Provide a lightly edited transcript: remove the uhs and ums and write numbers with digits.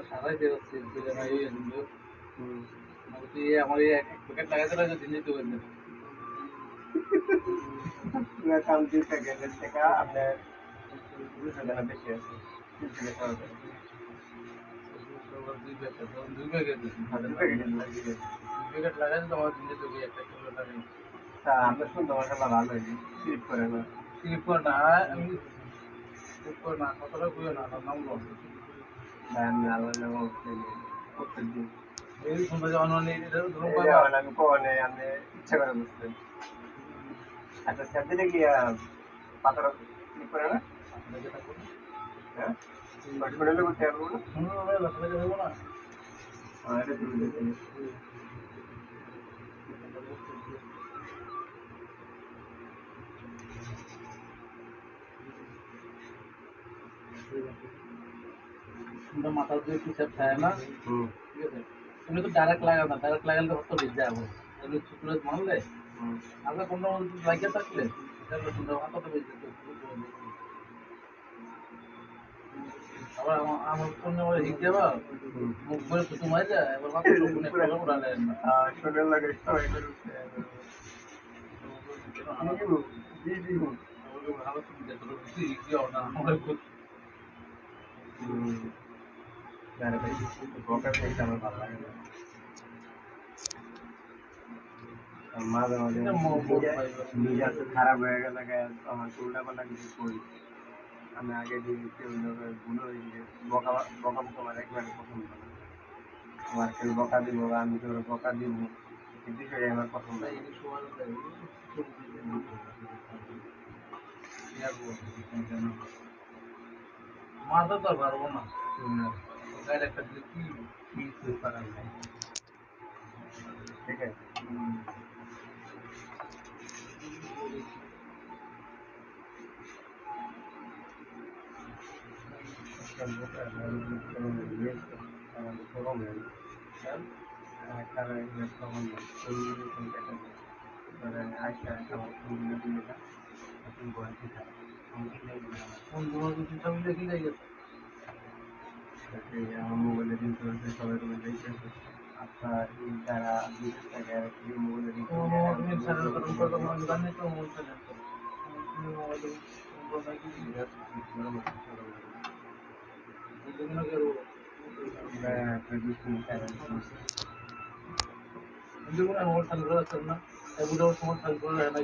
সারাই বেরোচ্ছে কিন্তু আমার এই এক প্যাকেট লাগাতে লাগে দিন দিতে পারবেন কাম 2 প্যাকেটের থেকে আপনার 200 টাকা বেশি আছে 3 থেকে 2 প্যাকেট লাগাতে তো আমার দিন দিতে হবে একটা কিলো লাগাই আমরা সুন্দর মশলা ভালো হয়েছে স্লিপ করে না স্লিপ করে না আমি স্লিপ করে না কতটা করে না নামলো আমি আল্লাহ নাম প্রত্যেকদিন এই সুন্দর যে অনলাইনে ধরুন আমি কোনে আমি ইচ্ছা করে বুঝতে আচ্ছা সেদিনে কি পাথর স্লিপ করে না হ্যাঁ হসপিটালে করতে পারবো না এটা তুমি দেখে মাথা দিয়ে পিছাপ খায় না ঠিক আছে তুমি তো ডাইরেক্ট লাগাও না ডাইরেক্ট লাগালে তো হতো ভিজে যাবো তাহলে শুকনো মারলে আমরা কোনো লাগিয়ে থাকলে তাহলে সুন্দর মাথা তো ভিজে যেত আবার আমার ফোনে আবার হিট যাবা মুখ করে শুধু মারি যায় এবার মাথা শুকনো করে উড়ালে না শোনে লাগে সবাই করে ভালো তুমি যেতে হিট যাও না আমার মাঝে মাঝে মেজাজ খারাপ হয়ে গেলে আমার উল্টা পাল্টা কিছু করি আমি আগে দিয়ে কেউ ভুল হয়ে গিয়ে বকা বকা তোমার একবারে পছন্দ না আমার কেউ বকা দিব বা আমি কেউ বকা দিব এই বিষয়ে আমার পছন্দ মারতে তো পারবো না গায়ে একটা দিলে কি কিছু করার নাই ঠিক আছে আমার মোবাইলের ইন্স্যুরেন্স সবাই করে দেখতেছে আপনার যারা বিশেষ টাকা মোবাইলের কিন্তু আমার খেয়াল করা না এগুলো সময় খেয়াল করা হয় না